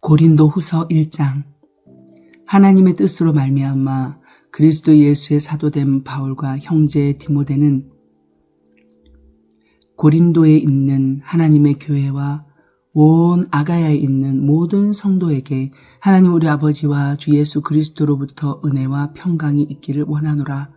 고린도후서 1장. 하나님의 뜻으로 말미암아 그리스도 예수의 사도된 바울과 형제 디모데는 고린도에 있는 하나님의 교회와 온 아가야에 있는 모든 성도에게 하나님 우리 아버지와 주 예수 그리스도로부터 은혜와 평강이 있기를 원하노라.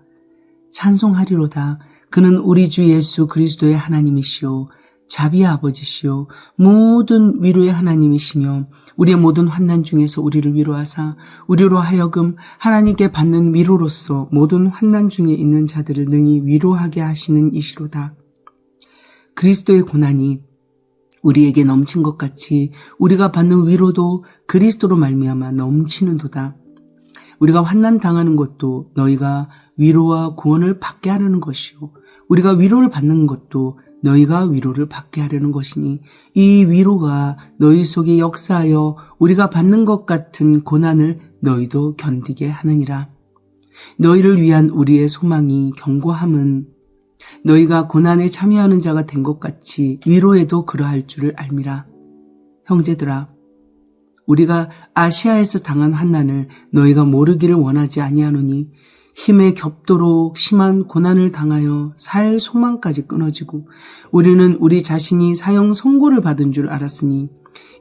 찬송하리로다. 그는 우리 주 예수 그리스도의 하나님이시오 자비의 아버지시오 모든 위로의 하나님이시며 우리의 모든 환난 중에서 우리를 위로하사 우리로 하여금 하나님께 받는 위로로서 모든 환난 중에 있는 자들을 능히 위로하게 하시는 이시로다. 그리스도의 고난이 우리에게 넘친 것 같이 우리가 받는 위로도 그리스도로 말미암아 넘치는도다. 우리가 환난 당하는 것도 너희가 위로와 구원을 받게 하려는 것이요 우리가 위로를 받는 것도 너희가 위로를 받게 하려는 것이니 이 위로가 너희 속에 역사하여 우리가 받는 것 같은 고난을 너희도 견디게 하느니라. 너희를 위한 우리의 소망이 견고함은 너희가 고난에 참여하는 자가 된 것 같이 위로에도 그러할 줄을 알미라. 형제들아, 우리가 아시아에서 당한 환난을 너희가 모르기를 원하지 아니하노니 힘에 겹도록 심한 고난을 당하여 살 소망까지 끊어지고 우리는 우리 자신이 사형 선고를 받은 줄 알았으니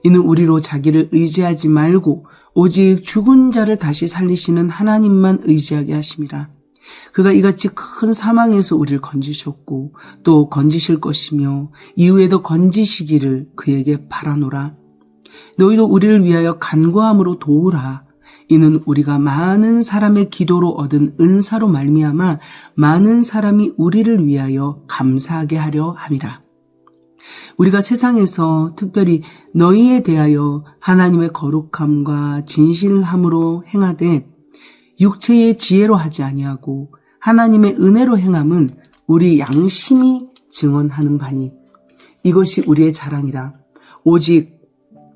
이는 우리로 자기를 의지하지 말고 오직 죽은 자를 다시 살리시는 하나님만 의지하게 하심이라. 그가 이같이 큰 사망에서 우리를 건지셨고 또 건지실 것이며 이후에도 건지시기를 그에게 바라노라. 너희도 우리를 위하여 간구함으로 도우라. 이는 우리가 많은 사람의 기도로 얻은 은사로 말미암아 많은 사람이 우리를 위하여 감사하게 하려 함이라. 우리가 세상에서 특별히 너희에 대하여 하나님의 거룩함과 진실함으로 행하되 육체의 지혜로 하지 아니하고 하나님의 은혜로 행함은 우리 양심이 증언하는 바니 이것이 우리의 자랑이라. 오직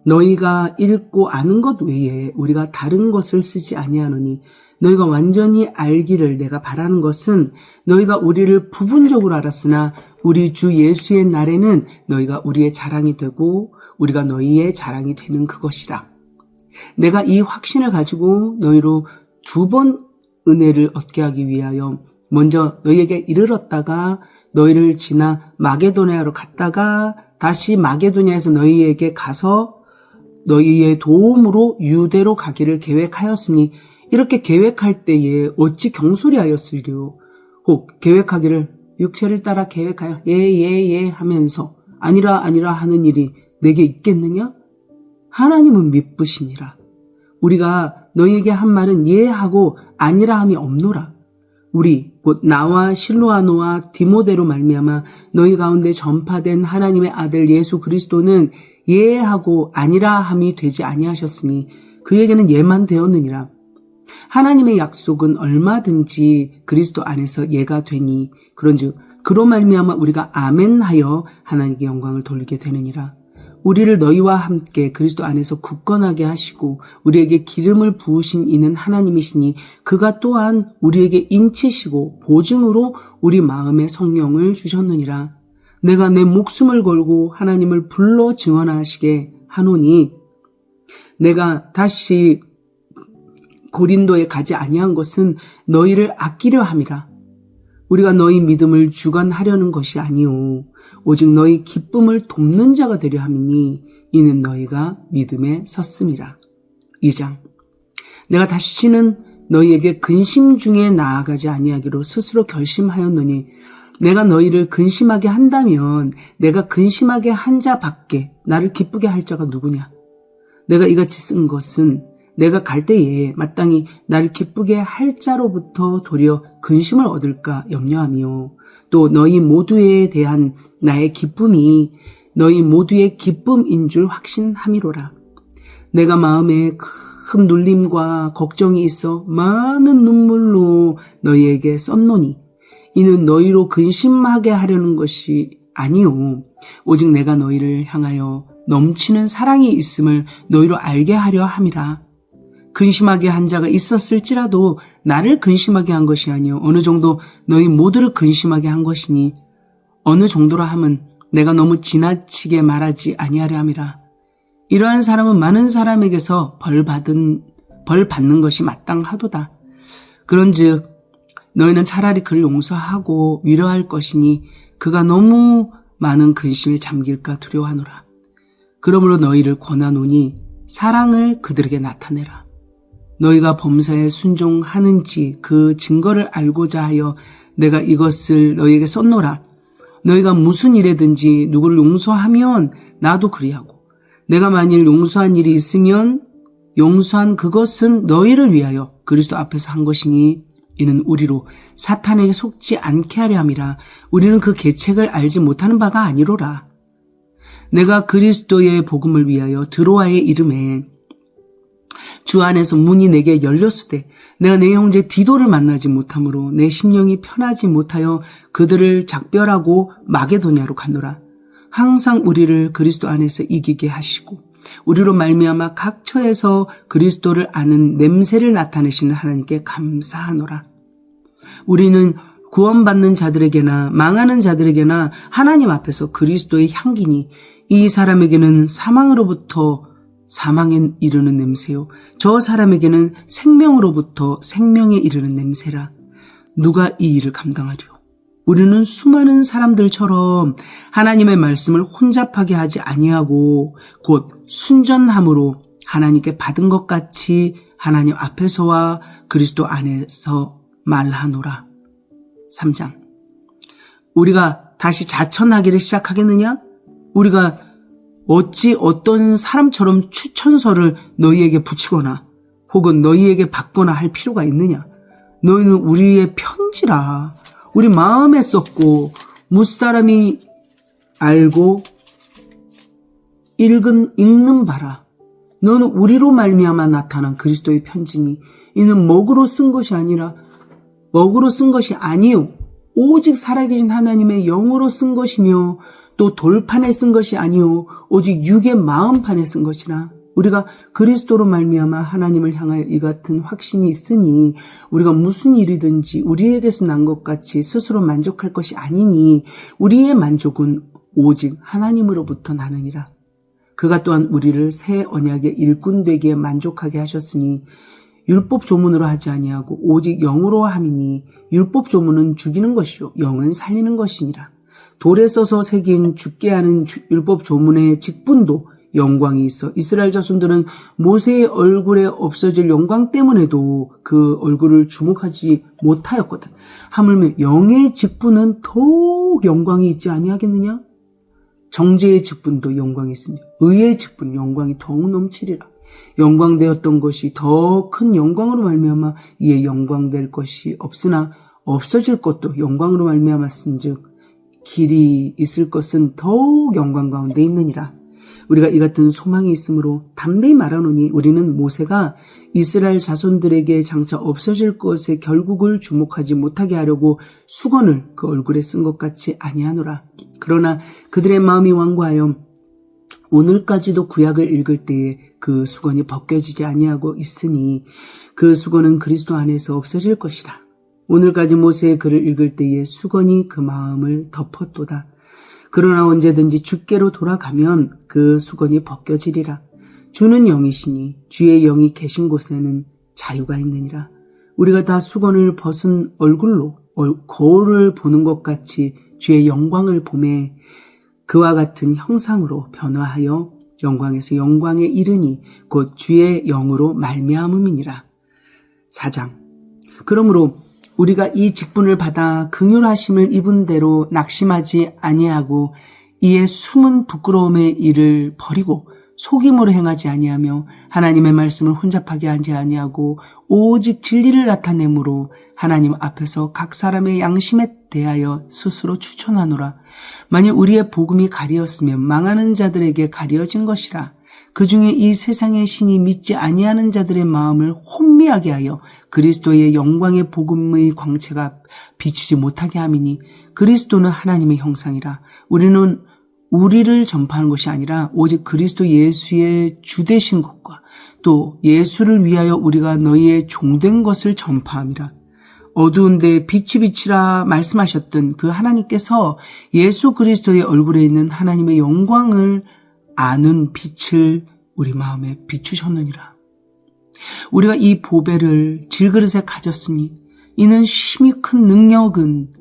너희가 읽고 아는 것 외에 우리가 다른 것을 쓰지 아니하노니 너희가 완전히 알기를 내가 바라는 것은 너희가 우리를 부분적으로 알았으나 우리 주 예수의 날에는 너희가 우리의 자랑이 되고 우리가 너희의 자랑이 되는 그것이라. 내가 이 확신을 가지고 너희로 2번 은혜를 얻게 하기 위하여 먼저 너희에게 이르렀다가 너희를 지나 마게도냐로 갔다가 다시 마게도냐에서 너희에게 가서 너희의 도움으로 유대로 가기를 계획하였으니 이렇게 계획할 때에 어찌 경솔이하였으리요. 혹 계획하기를 육체를 따라 계획하여 예 하면서 아니라 하는 일이 내게 있겠느냐? 하나님은 미쁘시니라. 우리가 너희에게 한 말은 예 하고 아니라 함이 없노라. 우리 곧 나와 실로아노와 디모데로 말미암아 너희 가운데 전파된 하나님의 아들 예수 그리스도는 예 하고 아니라 함이 되지 아니하셨으니 그에게는 예만 되었느니라. 하나님의 약속은 얼마든지 그리스도 안에서 예가 되니 그런즉 그로 말미암아 우리가 아멘하여 하나님께 영광을 돌리게 되느니라. 우리를 너희와 함께 그리스도 안에서 굳건하게 하시고 우리에게 기름을 부으신 이는 하나님이시니 그가 또한 우리에게 인치시고 보증으로 우리 마음에 성령을 주셨느니라. 내가 내 목숨을 걸고 하나님을 불러 증언하시게 하노니 내가 다시 고린도에 가지 아니한 것은 너희를 아끼려 함이라. 우리가 너희 믿음을 주관하려는 것이 아니오 오직 너희 기쁨을 돕는 자가 되려 함이니 이는 너희가 믿음에 섰음이라. 2장. 내가 다시는 너희에게 근심 중에 나아가지 아니하기로 스스로 결심하였노니 내가 너희를 근심하게 한다면 내가 근심하게 한 자 밖에 나를 기쁘게 할 자가 누구냐? 내가 이같이 쓴 것은 내가 갈 때에 마땅히 나를 기쁘게 할 자로부터 도리어 근심을 얻을까 염려하며 또 너희 모두에 대한 나의 기쁨이 너희 모두의 기쁨인 줄 확신함이로라. 내가 마음에 큰 눌림과 걱정이 있어 많은 눈물로 너희에게 썼노니 이는 너희로 근심하게 하려는 것이 아니오 오직 내가 너희를 향하여 넘치는 사랑이 있음을 너희로 알게 하려 함이라. 근심하게 한 자가 있었을지라도 나를 근심하게 한 것이 아니오 어느 정도 너희 모두를 근심하게 한 것이니 어느 정도라 함은 내가 너무 지나치게 말하지 아니하려 함이라. 이러한 사람은 많은 사람에게서 벌 받는 것이 마땅하도다. 그런즉 너희는 차라리 그를 용서하고 위로할 것이니 그가 너무 많은 근심에 잠길까 두려워하노라. 그러므로 너희를 권하노니 사랑을 그들에게 나타내라. 너희가 범사에 순종하는지 그 증거를 알고자 하여 내가 이것을 너희에게 썼노라. 너희가 무슨 일에든지 누구를 용서하면 나도 그리하고 내가 만일 용서한 일이 있으면 용서한 그것은 너희를 위하여 그리스도 앞에서 한 것이니 이는 우리로 사탄에게 속지 않게 하려 함이라. 우리는 그 계책을 알지 못하는 바가 아니로라. 내가 그리스도의 복음을 위하여 드로아의 이름에 주 안에서 문이 내게 열렸으되 내가 내 형제 디도를 만나지 못하므로 내 심령이 편하지 못하여 그들을 작별하고 마게도냐로 갔노라. 항상 우리를 그리스도 안에서 이기게 하시고 우리로 말미암아 각 처에서 그리스도를 아는 냄새를 나타내시는 하나님께 감사하노라. 우리는 구원받는 자들에게나 망하는 자들에게나 하나님 앞에서 그리스도의 향기니 이 사람에게는 사망으로부터 사망에 이르는 냄새요 저 사람에게는 생명으로부터 생명에 이르는 냄새라. 누가 이 일을 감당하리요? 우리는 수많은 사람들처럼 하나님의 말씀을 혼잡하게 하지 아니하고 곧 순전함으로 하나님께 받은 것 같이 하나님 앞에서와 그리스도 안에서 말하노라. 3장. 우리가 다시 자천하기를 시작하겠느냐? 우리가 어찌 어떤 사람처럼 추천서를 너희에게 붙이거나 혹은 너희에게 받거나 할 필요가 있느냐? 너희는 우리의 편지라. 우리 마음에 썼고 무사람이 알고 읽는 바라. 너는 우리로 말미암아 나타난 그리스도의 편지니 이는 먹으로 쓴 것이 아니라 먹으로 쓴 것이 아니요 오직 살아계신 하나님의 영으로 쓴 것이며 또 돌판에 쓴 것이 아니요 오직 육의 마음판에 쓴 것이라. 우리가 그리스도로 말미암아 하나님을 향하여 이 같은 확신이 있으니 우리가 무슨 일이든지 우리에게서 난 것 같이 스스로 만족할 것이 아니니 우리의 만족은 오직 하나님으로부터 나느니라. 그가 또한 우리를 새 언약의 일꾼 되기에 만족하게 하셨으니 율법 조문으로 하지 아니하고 오직 영으로 함이니 율법 조문은 죽이는 것이요 영은 살리는 것이니라. 돌에 써서 새긴 죽게 하는 율법 조문의 직분도 영광이 있어 이스라엘 자손들은 모세의 얼굴에 없어질 영광 때문에도 그 얼굴을 주목하지 못하였거든. 하물며 영의 직분은 더욱 영광이 있지 아니하겠느냐? 정죄의 직분도 영광이 있으니 의의 직분 영광이 더욱 넘치리라. 영광되었던 것이 더 큰 영광으로 말미암아 이에 영광될 것이 없으나 없어질 것도 영광으로 말미암았은즉 길이 있을 것은 더욱 영광 가운데 있느니라. 우리가 이 같은 소망이 있으므로 담대히 말하노니 우리는 모세가 이스라엘 자손들에게 장차 없어질 것의 결국을 주목하지 못하게 하려고 수건을 그 얼굴에 쓴 것 같이 아니하노라. 그러나 그들의 마음이 완고하여 오늘까지도 구약을 읽을 때에 그 수건이 벗겨지지 아니하고 있으니 그 수건은 그리스도 안에서 없어질 것이라. 오늘까지 모세의 글을 읽을 때에 수건이 그 마음을 덮었도다. 그러나 언제든지 주께로 돌아가면 그 수건이 벗겨지리라. 주는 영이시니 주의 영이 계신 곳에는 자유가 있느니라. 우리가 다 수건을 벗은 얼굴로 거울을 보는 것 같이 주의 영광을 보매 그와 같은 형상으로 변화하여 영광에서 영광에 이르니 곧 주의 영으로 말미암음이니라. 4장. 그러므로 우리가 이 직분을 받아 긍휼하심을 입은 대로 낙심하지 아니하고 이에 숨은 부끄러움의 일을 버리고 속임으로 행하지 아니하며 하나님의 말씀을 혼잡하게 하지 아니하고 오직 진리를 나타내므로 하나님 앞에서 각 사람의 양심에 대하여 스스로 추천하노라. 만일 우리의 복음이 가리었으면 망하는 자들에게 가려진 것이라. 그 중에 이 세상의 신이 믿지 아니하는 자들의 마음을 혼미하게 하여 그리스도의 영광의 복음의 광채가 비추지 못하게 함이니 그리스도는 하나님의 형상이라. 우리는 우리를 전파하는 것이 아니라 오직 그리스도 예수의 주되신 것과 또 예수를 위하여 우리가 너희의 종된 것을 전파함이라. 어두운데 빛이 비치라 말씀하셨던 그 하나님께서 예수 그리스도의 얼굴에 있는 하나님의 영광을 아는 빛을 우리 마음에 비추셨느니라. 우리가 이 보배를 질그릇에 가졌으니 이는 심히 큰 능력은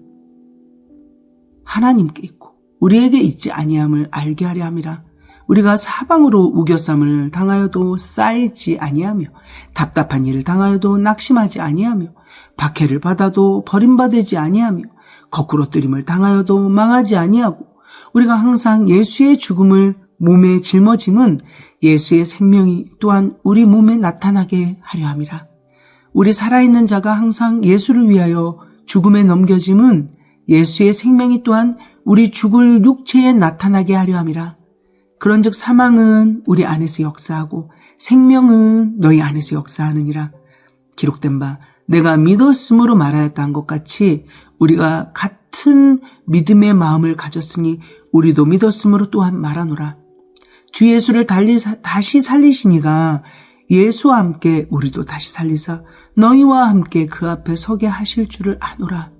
하나님께 있고 우리에게 있지 아니함을 알게 하려 함이라. 우리가 사방으로 우겨쌈을 당하여도 쌓이지 아니하며 답답한 일을 당하여도 낙심하지 아니하며 박해를 받아도 버림받지 아니하며 거꾸로 뜨림을 당하여도 망하지 아니하고 우리가 항상 예수의 죽음을 몸에 짊어짐은 예수의 생명이 또한 우리 몸에 나타나게 하려 함이라. 우리 살아있는 자가 항상 예수를 위하여 죽음에 넘겨짐은 예수의 생명이 또한 우리 죽을 육체에 나타나게 하려 함이라. 그런즉 사망은 우리 안에서 역사하고 생명은 너희 안에서 역사하느니라. 기록된 바 내가 믿었으므로 말하였다 한 것 같이 우리가 같은 믿음의 마음을 가졌으니 우리도 믿었으므로 또한 말하노라. 주 예수를 다시 살리시니가 예수와 함께 우리도 다시 살리사 너희와 함께 그 앞에 서게 하실 줄을 아노라.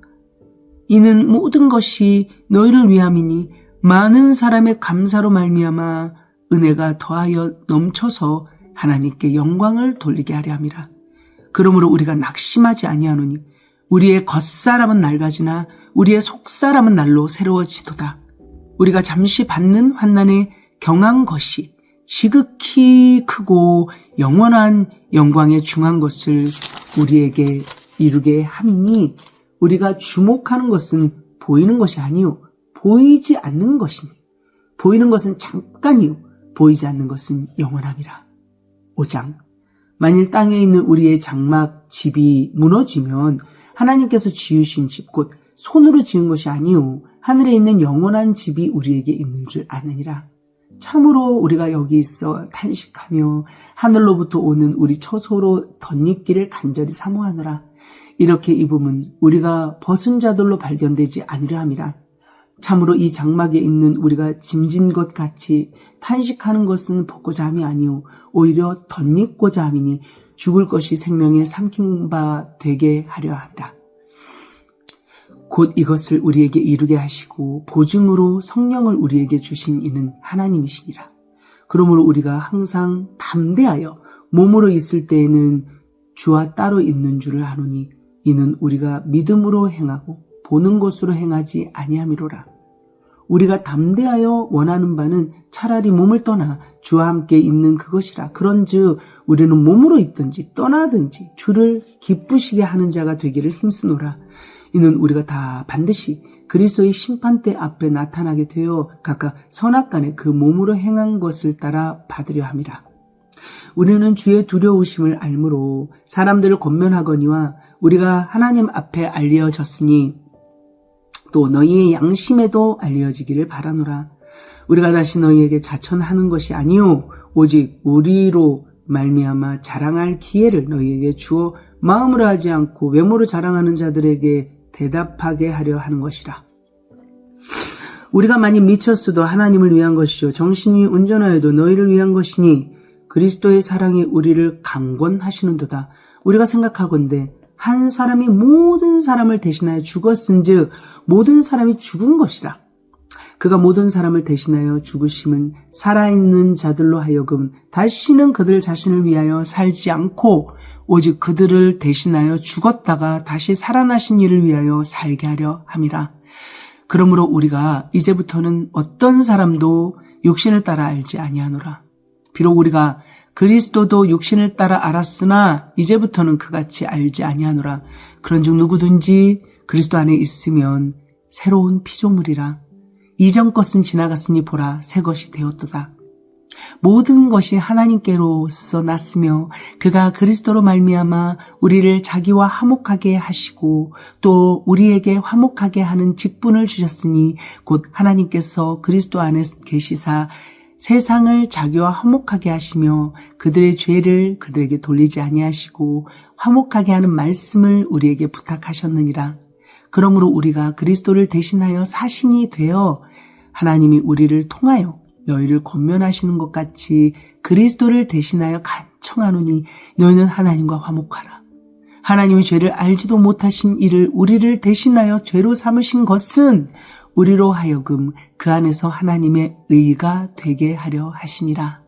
이는 모든 것이 너희를 위함이니 많은 사람의 감사로 말미암아 은혜가 더하여 넘쳐서 하나님께 영광을 돌리게 하려 함이라. 그러므로 우리가 낙심하지 아니하노니 우리의 겉사람은 낡아지나 우리의 속사람은 날로 새로워지도다. 우리가 잠시 받는 환난에 경한 것이 지극히 크고 영원한 영광에 중한 것을 우리에게 이루게 함이니 우리가 주목하는 것은 보이는 것이 아니요 보이지 않는 것이니 보이는 것은 잠깐이요 보이지 않는 것은 영원함이라. 5장 만일 땅에 있는 우리의 장막 집이 무너지면 하나님께서 지으신 집 곧 손으로 지은 것이 아니요 하늘에 있는 영원한 집이 우리에게 있는 줄 아느니라. 참으로 우리가 여기 있어 탄식하며 하늘로부터 오는 우리 처소로 덧입기를 간절히 사모하노라. 이렇게 입으면 우리가 벗은 자들로 발견되지 아니려 함이라. 참으로 이 장막에 있는 우리가 짐진 것 같이 탄식하는 것은 벗고자 함이 아니오 오히려 덧입고자 함이니 죽을 것이 생명에 삼킨 바 되게 하려 함이라. 곧 이것을 우리에게 이루게 하시고 보증으로 성령을 우리에게 주신 이는 하나님이시니라. 그러므로 우리가 항상 담대하여 몸으로 있을 때에는 주와 따로 있는 줄을 아노니 이는 우리가 믿음으로 행하고 보는 것으로 행하지 아니함이로라. 우리가 담대하여 원하는 바는 차라리 몸을 떠나 주와 함께 있는 그것이라. 그런즉 우리는 몸으로 있든지 떠나든지 주를 기쁘시게 하는 자가 되기를 힘쓰노라. 이는 우리가 다 반드시 그리스도의 심판대 앞에 나타나게 되어 각각 선악간에 그 몸으로 행한 것을 따라 받으려 함이라. 우리는 주의 두려우심을 알므로 사람들을 권면하거니와 우리가 하나님 앞에 알려졌으니 또 너희의 양심에도 알려지기를 바라노라. 우리가 다시 너희에게 자천하는 것이 아니오 오직 우리로 말미암아 자랑할 기회를 너희에게 주어 마음으로 하지 않고 외모로 자랑하는 자들에게 대답하게 하려 하는 것이라. 우리가 만일 미쳤어도 하나님을 위한 것이요 정신이 온전하여도 너희를 위한 것이니 그리스도의 사랑이 우리를 강권하시는도다. 우리가 생각하건대 한 사람이 모든 사람을 대신하여 죽었은즉 모든 사람이 죽은 것이라. 그가 모든 사람을 대신하여 죽으심은 살아있는 자들로 하여금 다시는 그들 자신을 위하여 살지 않고 오직 그들을 대신하여 죽었다가 다시 살아나신 이를 위하여 살게 하려 함이라. 그러므로 우리가 이제부터는 어떤 사람도 육신을 따라 알지 아니하노라. 비록 우리가 그리스도도 육신을 따라 알았으나 이제부터는 그같이 알지 아니하노라. 그런즉 누구든지 그리스도 안에 있으면 새로운 피조물이라. 이전 것은 지나갔으니 보라 새 것이 되었도다. 모든 것이 하나님께로서 났으며 그가 그리스도로 말미암아 우리를 자기와 화목하게 하시고 또 우리에게 화목하게 하는 직분을 주셨으니 곧 하나님께서 그리스도 안에 계시사 세상을 자기와 화목하게 하시며 그들의 죄를 그들에게 돌리지 아니하시고 화목하게 하는 말씀을 우리에게 부탁하셨느니라. 그러므로 우리가 그리스도를 대신하여 사신이 되어 하나님이 우리를 통하여 너희를 권면하시는 것 같이 그리스도를 대신하여 간청하노니 너희는 하나님과 화목하라. 하나님이 죄를 알지도 못하신 이를 우리를 대신하여 죄로 삼으신 것은 우리로 하여금 그 안에서 하나님의 의가 되게 하려 하심이라.